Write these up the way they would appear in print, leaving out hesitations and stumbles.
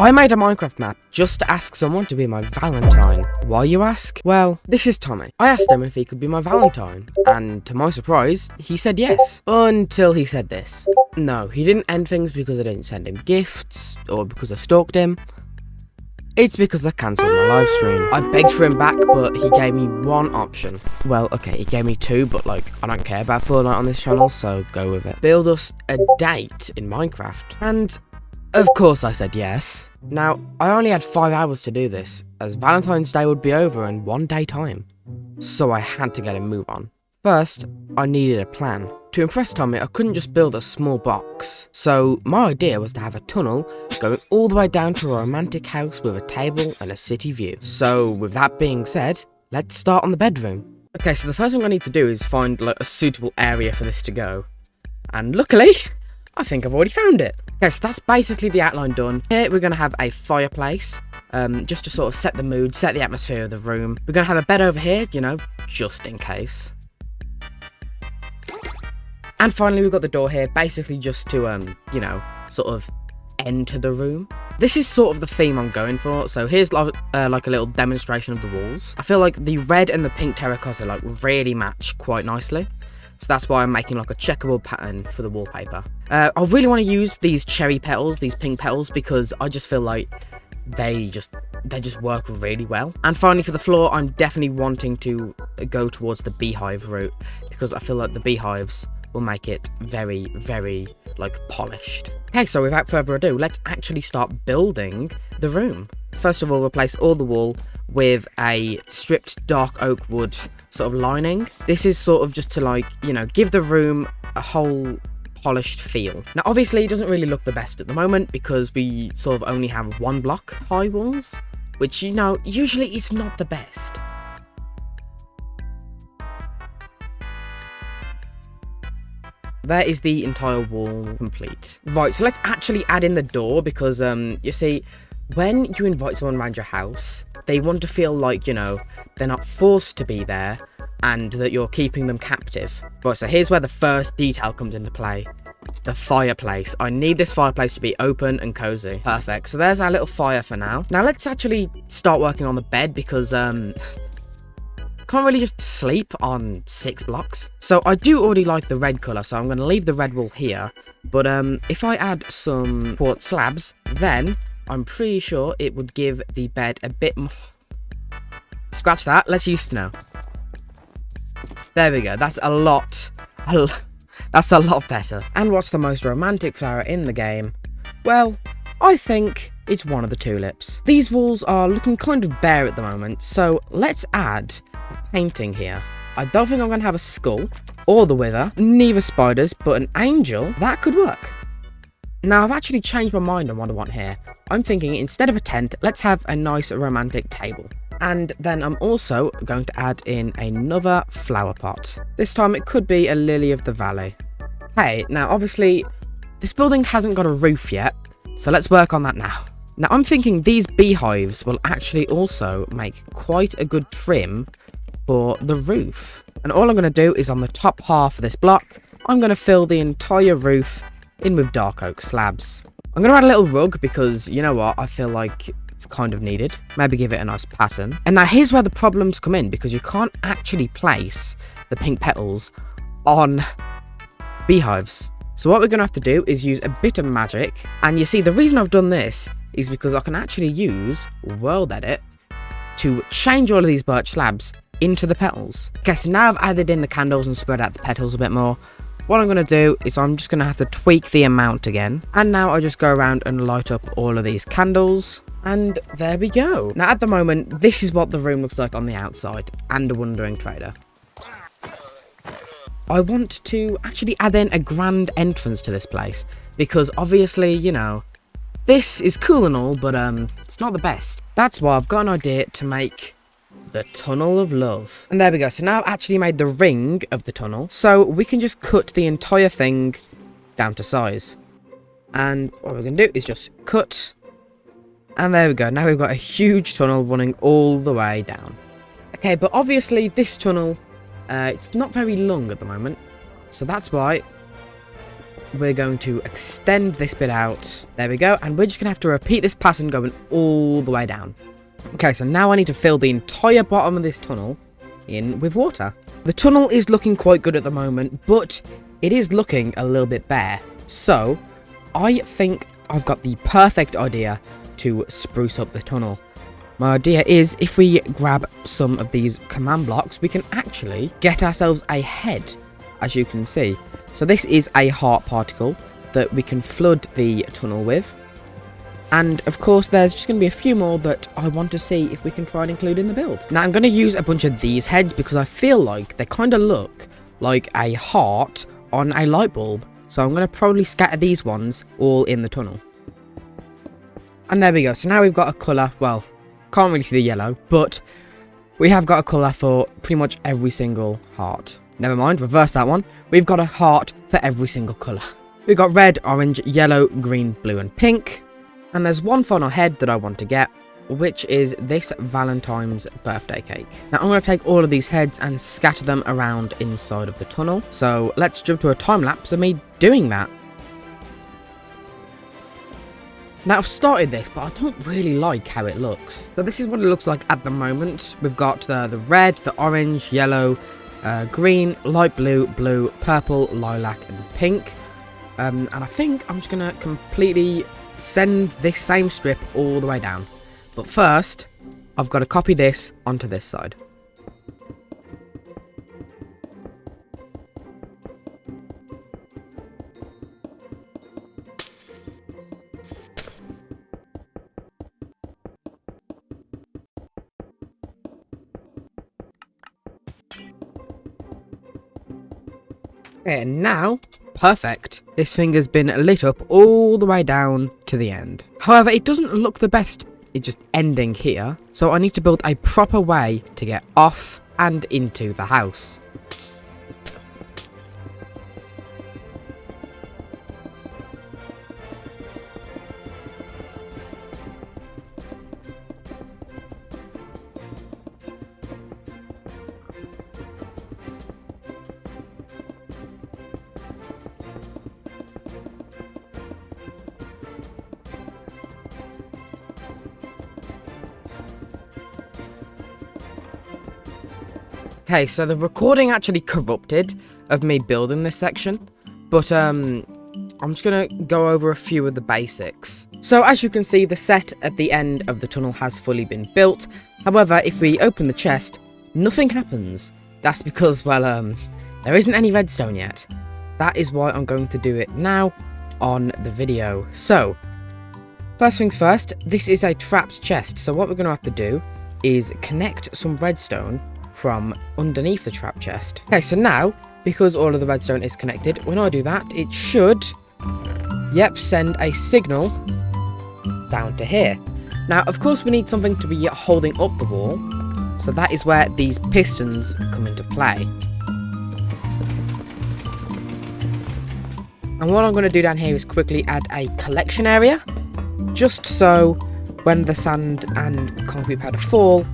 I made a Minecraft map just to ask someone to be my Valentine. Why, you ask? Well, this is Tommy. I asked him if he could be my Valentine, and to my surprise, he said yes. Until he said this. No, he didn't end things because I didn't send him gifts, or because I stalked him. It's because I cancelled my live stream. I begged for him back, but he gave me one option. Well, okay, he gave me two, but like, I don't care about Fortnite on this channel, so go with it. Build us a date in Minecraft. And of course I said yes. Now, I only had 5 hours to do this, as Valentine's Day would be over in 1 day time. So I had to get a move on. First, I needed a plan. To impress Tommy, I couldn't just build a small box. So my idea was to have a tunnel going all the way down to a romantic house with a table and a city view. So with that being said, let's start on the bedroom. Okay, so the first thing I need to do is find like a suitable area for this to go. And luckily, I think I've already found it. Okay, so that's basically the outline done. Here we're going to have a fireplace, just to sort of set the mood, set the atmosphere of the room. We're going to have a bed over here, you know, just in case. And finally, we've got the door here, basically just to, you know, sort of enter the room. This is sort of the theme I'm going for. So here's like a little demonstration of the walls. I feel like the red and the pink terracotta like really match quite nicely. So that's why I'm making like a checkerboard pattern for the wallpaper. I really want to use these cherry petals, these pink petals, because I just feel like they just work really well. And finally for the floor, I'm definitely wanting to go towards the beehive route, because I feel like the beehives will make it very, very, like, polished. Okay, so without further ado, let's actually start building the room. First of all, replace all the wall with a stripped dark oak wood sort of lining. This is sort of just to, like, you know, give the room a whole polished feel. Now, obviously, it doesn't really look the best at the moment because we sort of only have 1 block high walls, which, you know, usually is not the best. There is the entire wall complete. Right, so let's actually add in the door because, you see, when you invite someone around your house, they want to feel like, you know, they're not forced to be there and that you're keeping them captive. Right, so here's where the first detail comes into play. The fireplace. I need this fireplace to be open and cozy. Perfect. So there's our little fire for now. Now let's actually start working on the bed because, can't really just sleep on 6 blocks. So I do already like the red colour, so I'm going to leave the red wool here. But if I add some quartz slabs, then I'm pretty sure it would give the bed a bit more... Scratch that, let's use snow. There we go, that's a lot better. And what's the most romantic flower in the game? Well, I think it's one of the tulips. These walls are looking kind of bare at the moment, so let's add a painting here. I don't think I'm going to have a skull or the wither, neither spiders, but an angel. That could work. Now, I've actually changed my mind on what I want here. I'm thinking instead of a tent, let's have a nice romantic table. And then I'm also going to add in another flower pot. This time it could be a lily of the valley. Hey, now obviously this building hasn't got a roof yet, so let's work on that now. Now I'm thinking these beehives will actually also make quite a good trim for the roof. And all I'm going to do is on the top half of this block, I'm going to fill the entire roof in with dark oak slabs. I'm going to add a little rug because, you know what, I feel like it's kind of needed. Maybe give it a nice pattern. And now here's where the problems come in, because you can't actually place the pink petals on beehives. So what we're going to have to do is use a bit of magic. And you see, the reason I've done this is because I can actually use World Edit to change all of these birch slabs into the petals. Okay, so now I've added in the candles and spread out the petals a bit more. What I'm going to do is I'm just going to have to tweak the amount again. And now I just go around and light up all of these candles. And there we go. Now, at the moment, this is what the room looks like on the outside. And a wandering trader. I want to actually add in a grand entrance to this place. Because obviously, you know, this is cool and all, but it's not the best. That's why I've got an idea to make the tunnel of love. And there we go. So now I've actually made the ring of the tunnel. So we can just cut the entire thing down to size. And what we're going to do is just cut. And there we go. Now we've got a huge tunnel running all the way down. Okay, but obviously this tunnel, it's not very long at the moment. So that's why we're going to extend this bit out. There we go. And we're just going to have to repeat this pattern going all the way down. Okay, so now I need to fill the entire bottom of this tunnel in with water. The tunnel is looking quite good at the moment, but it is looking a little bit bare. So I think I've got the perfect idea to spruce up the tunnel. My idea is if we grab some of these command blocks, we can actually get ourselves a head, as you can see. So this is a heart particle that we can flood the tunnel with. And of course, there's just going to be a few more that I want to see if we can try and include in the build. Now, I'm going to use a bunch of these heads because I feel like they kind of look like a heart on a light bulb. So I'm going to probably scatter these ones all in the tunnel. And there we go. So now we've got a colour. Well, can't really see the yellow, but we have got a colour for pretty much every single heart. Never mind, reverse that one. We've got a heart for every single colour. We've got red, orange, yellow, green, blue and pink. And there's one final head that I want to get, which is this Valentine's birthday cake. Now I'm going to take all of these heads and scatter them around inside of the tunnel. So let's jump to a time lapse of me doing that. Now I've started this, but I don't really like how it looks. So this is what it looks like at the moment. We've got the red, the orange, yellow, green, light blue, blue, purple, lilac and pink. And I think I'm just going to completely send this same strip all the way down. But first, I've got to copy this onto this side. Okay, and now, perfect. This thing has been lit up all the way down to the end. However, it doesn't look the best. It's just ending here. So I need to build a proper way to get off and into the house. Okay, so the recording actually corrupted of me building this section, but I'm just going to go over a few of the basics. So as you can see, the set at the end of the tunnel has fully been built. However, if we open the chest, nothing happens. That's because, well, there isn't any redstone yet. That is why I'm going to do it now on the video. So, first things first, this is a trapped chest. So what we're going to have to do is connect some redstone from underneath the trap chest. Okay, so now, because all of the redstone is connected, when I do that, it should, yep, send a signal down to here. Now, of course, we need something to be holding up the wall, so that is where these pistons come into play. And what I'm going to do down here is quickly add a collection area, just so when the sand and concrete powder fall,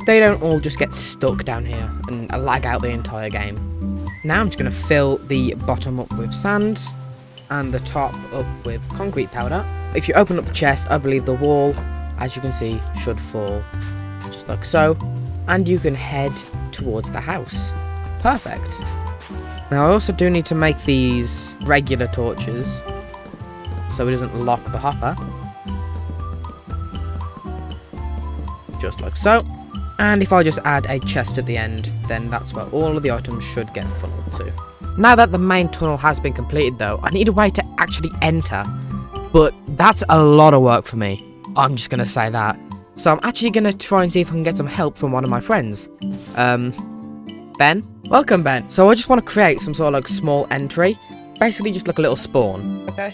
they don't all just get stuck down here and lag out the entire game. Now I'm just going to fill the bottom up with sand and the top up with concrete powder. If you open up the chest, I believe the wall, as you can see, should fall just like so. And you can head towards the house. Perfect. Now I also do need to make these regular torches so it doesn't lock the hopper. Just like so. And if I just add a chest at the end, then that's where all of the items should get funneled to. Now that the main tunnel has been completed though, I need a way to actually enter. But that's a lot of work for me. I'm just going to say that. So I'm actually going to try and see if I can get some help from one of my friends. Ben? Welcome, Ben. So I just want to create some sort of like small entry. Basically just like a little spawn. Okay.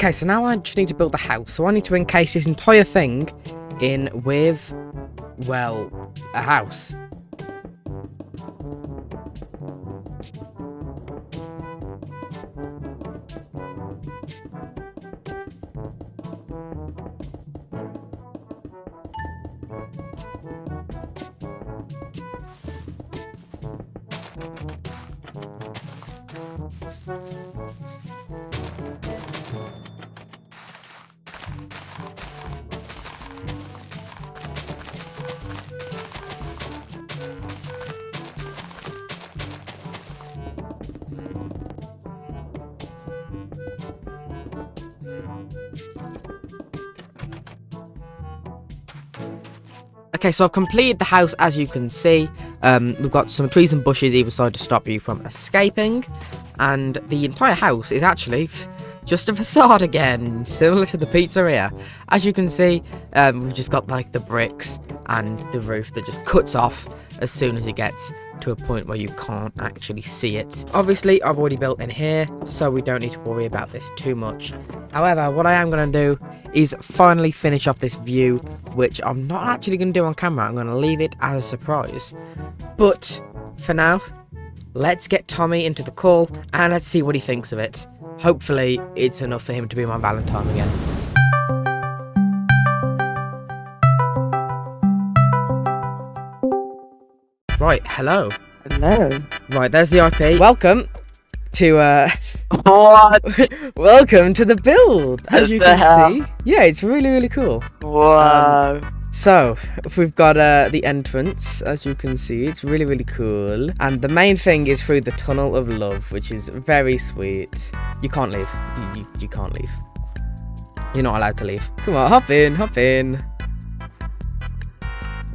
Okay, so now I just need to build the house. So I need to encase this entire thing in with, well, a house. Okay, so I've completed the house, as you can see. We've got some trees and bushes either side to stop you from escaping. And the entire house is actually just a facade again, similar to the pizzeria. As you can see, we've just got like the bricks and the roof that just cuts off as soon as it gets to a point where you can't actually see it. Obviously, I've already built in here, so we don't need to worry about this too much. However, what I am going to do is finally finish off this view, which I'm not actually going to do on camera. I'm going to leave it as a surprise. But for now, let's get Tommy into the call and let's see what he thinks of it. Hopefully, it's enough for him to be my Valentine again. Right, hello. Hello. Right, there's the IP. Welcome to What? welcome to the build. As you The can hell? see, yeah, it's really cool. Wow. So we've got the entrance, as you can see. It's really cool, and the main thing is through the tunnel of love, which is very sweet. You can't leave. You can't leave. You're not allowed to leave. Come on, hop in.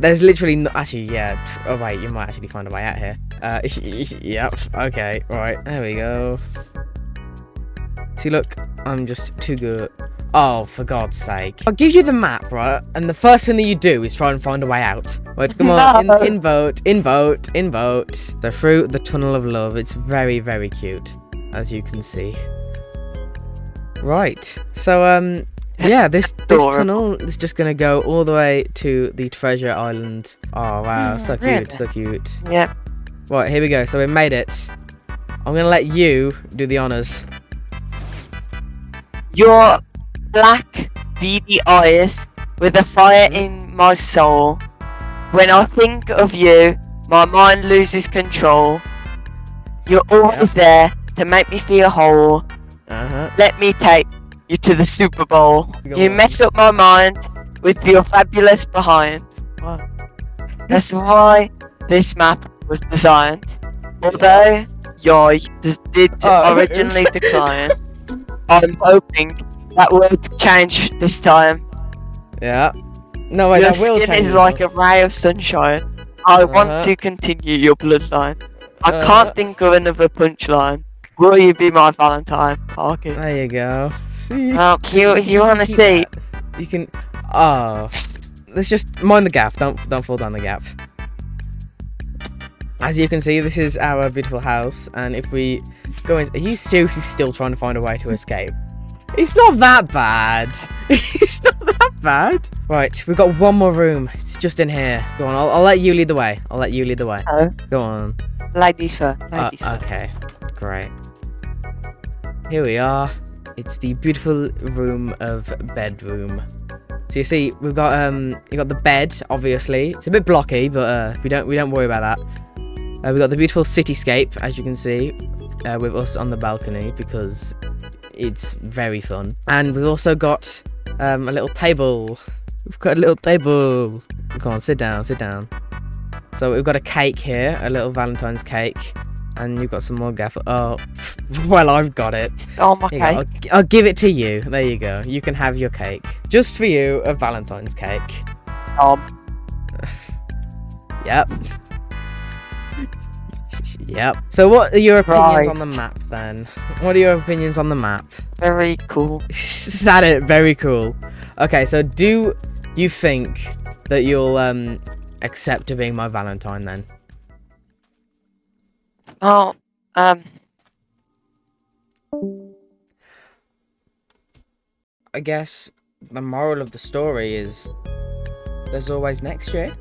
There's literally no, actually, yeah. Oh wait, you might actually find a way out here. Yep. Okay. Right. There we go. See, look, I'm just too good. Oh, for God's sake! I'll give you the map, right? And the first thing that you do is try and find a way out. Right, come on, No. in boat. So through the tunnel of love, it's very cute, as you can see. Right. So yeah, this tunnel is just gonna go all the way to the treasure island. Oh wow, so cute, Really? so cute. Yep. Right, here we go. So we made it. I'm gonna let you do the honors. Your black, beady eyes with a fire in my soul. When I think of you, my mind loses control. You're always there to make me feel whole. Let me take you to the Super Bowl. Go You on. mess up my mind with your fabulous behind. That's why this map was designed. Although Yoy did Oh, originally oops. decline, I'm hoping that will change this time. Yeah. No, wait, Your that will skin change. is like a ray of sunshine. I want to continue your bloodline. I can't think of another punchline. Will you be my Valentine? Parker. There you go. See? Well, you want to keep see? that. You can. Oh. Let's just mind the gap. Don't fall down the gap. As you can see, this is our beautiful house, and if we go in, are you seriously still trying to find a way to escape? It's not that bad. It's not that bad. Right, we've got one more room. It's just in here. Go on, I'll let you lead the way. Oh, Go on. ladies first. Ladies first. Okay, great. Here we are. It's the beautiful room of bedroom. So you see, we've got you got the bed. Obviously, it's a bit blocky, but we don't worry about that. We've got the beautiful cityscape, as you can see, with us on the balcony because it's very fun. And we've also got a little table. We've got a little table. Come on, sit down. So we've got a cake here, a little Valentine's cake. And you've got some more gaff. Oh, well, I've got it. Oh my Here you cake. go. I'll give it to you. There you go. You can have your cake. Just for you, a Valentine's cake. Yep. Yep. So what are your opinions on the Right. map then? What are your opinions on the map? Very cool. Is that it? Very cool. Okay, so do you think that you'll accept to being my Valentine then? Oh, I guess the moral of the story is there's always next year.